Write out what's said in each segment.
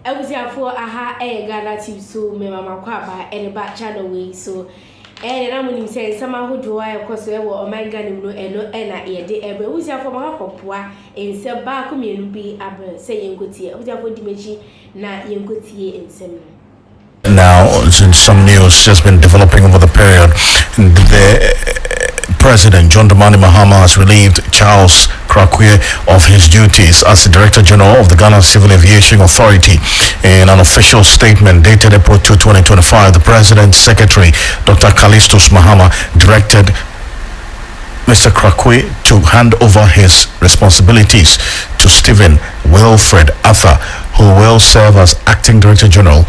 for aha Ghanatube so me mama kwaba and back channel way so and I'm when say someone who do I cause we were my gun no and ye de ebe usia for my popoa in se ba community abe say yenkotie usia for dimechi na yenkotie ensem. Now, since some news has been developing over the period, the President John Dramani Mahama has relieved Charles Crackdown of his duties as the Director General of the Ghana Civil Aviation Authority. In an official statement dated April 2, 2025, the President's Secretary, Dr. Callistus Mahama, directed Mr. Crackdown to hand over his responsibilities to Stephen Wilfred Arthur, who will serve as Acting Director General.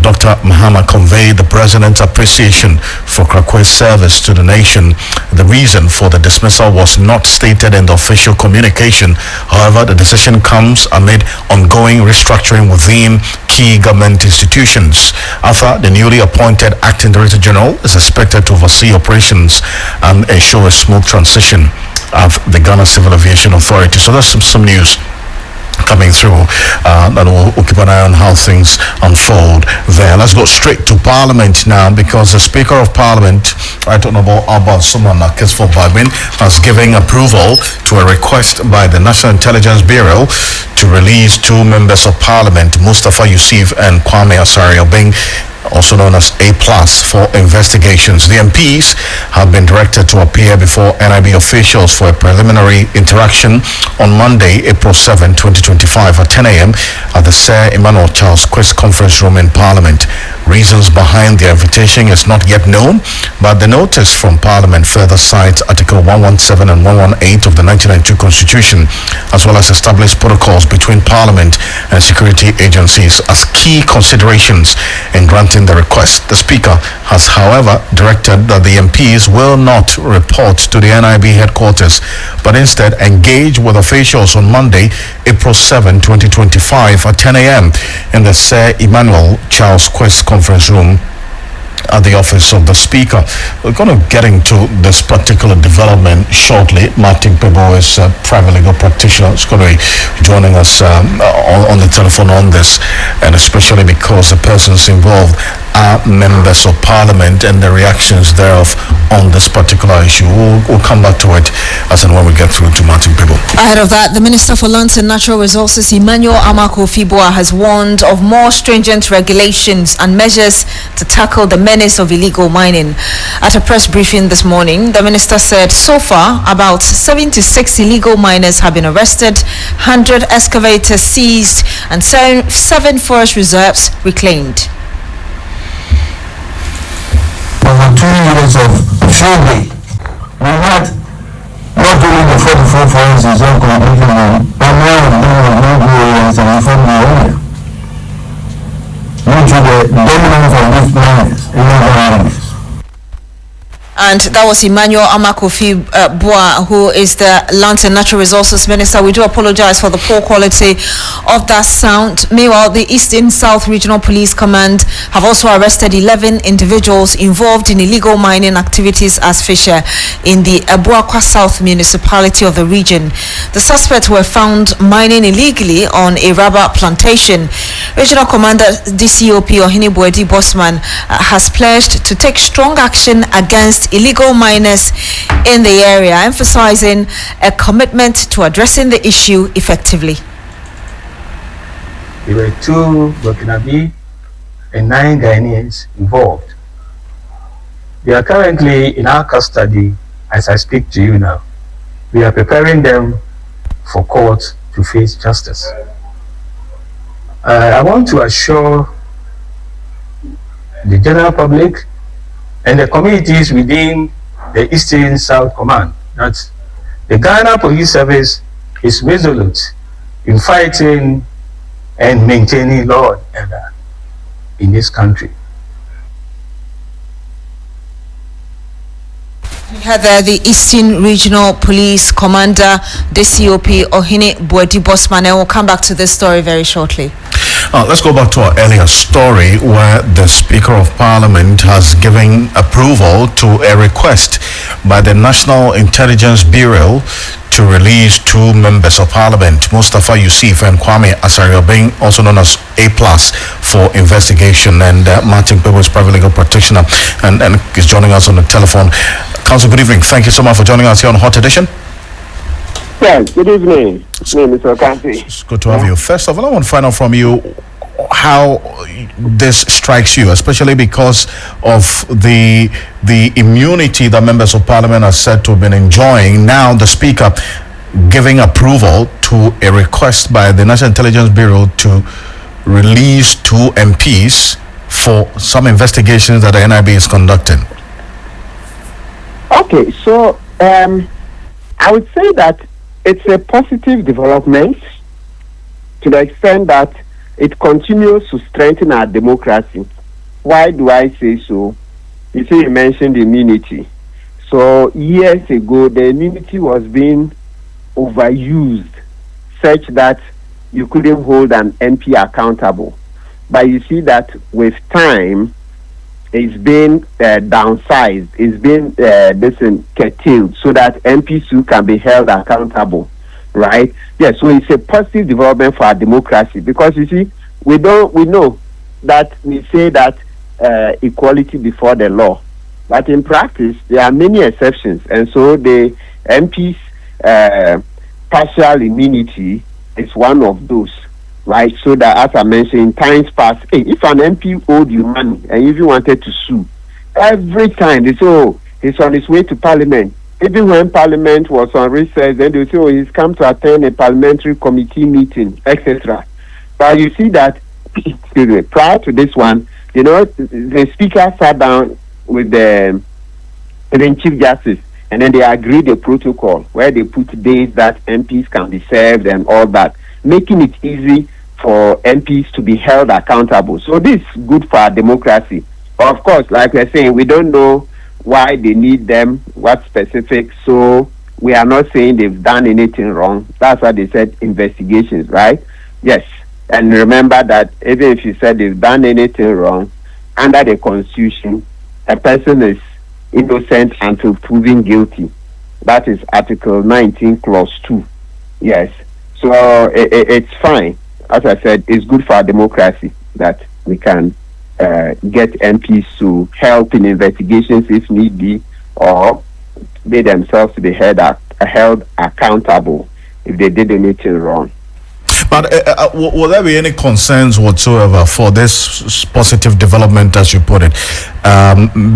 Dr. Mahama conveyed the President's appreciation for Crackdown's service to the nation. The reason for the dismissal was not stated in the official communication. However, the decision comes amid ongoing restructuring within key government institutions. Arthur, the newly appointed Acting Director General, is expected to oversee operations and ensure a smooth transition of the Ghana Civil Aviation Authority. So that's some news coming through, and we'll keep an eye on how things unfold there. Let's go straight to Parliament now, because the Speaker of Parliament, I don't know about someone like for Babin, has given approval to a request by the National Intelligence Bureau to release two members of Parliament, Mustafa Yusuf and Kwame Asari-Obeng, also known as A+, for investigations. The MPs have been directed to appear before NIB officials for a preliminary interaction on Monday, April 7, 2025 at 10 a.m. at the Sir Emmanuel Charles Quist Conference Room in Parliament. Reasons behind the invitation is not yet known, but the notice from Parliament further cites Article 117 and 118 of the 1992 Constitution, as well as established protocols between Parliament and security agencies as key considerations in granting the request. The Speaker has, however, directed that the MPs will not report to the NIB headquarters, but instead engage with officials on Monday, April 7, 2025 at 10 a.m. in the Sir Emmanuel Charles Quist Conference Room at the office of the Speaker. We're going to get into this particular development shortly. Martin Pebo is a private legal practitioner. He's going to be joining us on the telephone on this, and especially because the persons involved are members of Parliament and the reactions thereof on this particular issue. We'll come back to it as and when we get through to Martin Pebo. Ahead of that, the Minister for Lands and Natural Resources, Emmanuel Amakofi-Boa, has warned of more stringent regulations and measures to tackle the menace of illegal mining. At a press briefing this morning, the minister said so far about 76 illegal miners have been arrested, 100 excavators seized, and 7 forest reserves reclaimed. Over 2 years of fury, we had not only the 44 forest reserve completely, but more of them areas and reform the area. Due to the dominance of these miners in other areas. And that was Emmanuel Amakofi-Boa, who is the Lands and Natural Resources Minister. We do apologize for the poor quality of that sound. Meanwhile, the Eastern South Regional Police Command have also arrested 11 individuals involved in illegal mining activities as fisher in the Abuakwa South municipality of the region. The suspects were found mining illegally on a rubber plantation. Regional Commander DCOP Ohene Boedi Bosman has pledged to take strong action against illegal miners in the area, emphasizing a commitment to addressing the issue effectively. There were 2 Burkinabe and 9 Ghanaians involved. They are currently in our custody as I speak to you now. We are preparing them for court to face justice. I want to assure the general public and the communities within the Eastern South Command that the Ghana Police Service is resolute in fighting and maintaining law and order in this country. We had the Eastern Regional Police Commander, DCOP Ohene Boedi Bosman, and we'll come back to this story very shortly. Let's go back to our earlier story where the Speaker of Parliament has given approval to a request by the National Intelligence Bureau to release 2 members of Parliament, Mustafa Yusuf and Kwame Asariobin, also known as A+, for investigation. And Martin Pebo is private legal practitioner and is joining us on the telephone. Council, good evening. Thank you so much for joining us here on Hot Edition. Yes, good evening. Mr. Kansi. It's good to have you. First of all, I want to find out from you how this strikes you, especially because of the immunity that members of parliament are said to have been enjoying. Now the speaker giving approval to a request by the National Intelligence Bureau to release 2 MPs for some investigations that the NIB is conducting. Okay, so I would say that it's a positive development to the extent that it continues to strengthen our democracy. Why do I say so? You see, you mentioned immunity. So years ago, the immunity was being overused such that you couldn't hold an MP accountable. But you see that with time, it's been downsized, it's been curtailed so that MPs too can be held accountable, right? Yes, so it's a positive development for our democracy because you see, we know that we say that equality before the law, but in practice there are many exceptions, and so the MPs partial immunity is one of those. Right, so that as I mentioned, in times past, if an MP owed you money and if you wanted to sue, every time they say, oh, he's on his way to Parliament. Even when Parliament was on recess, then they say, oh, he's come to attend a parliamentary committee meeting, etc. But you see that, excuse me, prior to this one, you know, the Speaker sat down with the Chief Justice, and then they agreed a protocol where they put days that MPs can be served and all that, making it easy for MPs to be held accountable. So this is good for our democracy. But of course, like we're saying, we don't know why they need them, what specifics. So we are not saying they've done anything wrong. That's why they said investigations, right? Yes. And remember that even if you said they've done anything wrong, under the Constitution, a person is innocent until proven guilty. That is Article 19, Clause 2. Yes. So it's fine. As I said, it's good for our democracy that we can get MPs to help in investigations if need be, or they themselves to be held accountable if they did anything wrong. But will there be any concerns whatsoever for this positive development, as you put it?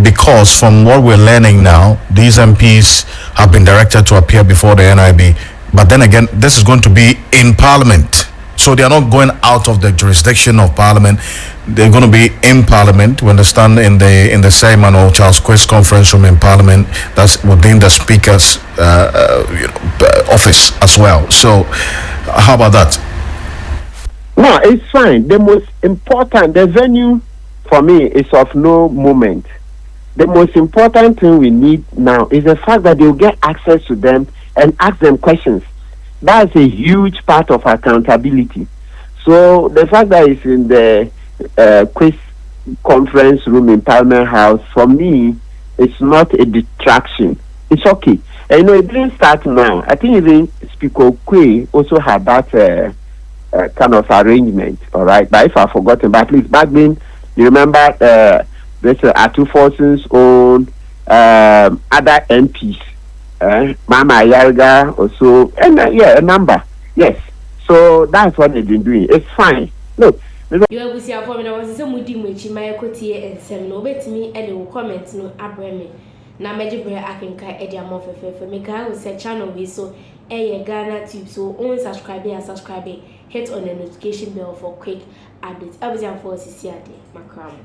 Because from what we're learning now, these MPs have been directed to appear before the NIB. But then again, this is going to be in Parliament. So they are not going out of the jurisdiction of Parliament. They're going to be in Parliament. We understand in the ceremonial Charles Quist conference room in Parliament, that's within the Speaker's office as well. So how about that? No, it's fine. The most important, the venue for me is of no moment. The most important thing we need now is the fact that they'll get access to them and ask them questions. That's a huge part of accountability. So the fact that it's in the quiz conference room in Parliament House, for me, it's not a distraction. It's okay. And, you know, it didn't start now. I think even Speaker Kwe also had that kind of arrangement, all right? But if I've forgotten, but at least back then, you remember this Atu Forson's own other MPs, Mama Yarga also, and a number. Yes. So that's what they've been doing. It's fine. Look. You will see a formula was a moody which my equity and send no bet me and they will comment no abreme. Now, Major BREAKING Edia Moffe for me, I will say channel we so Ghanatube so own subscribe and subscribe. Hit on the notification bell for quick updates. I was for CCAD, Macram.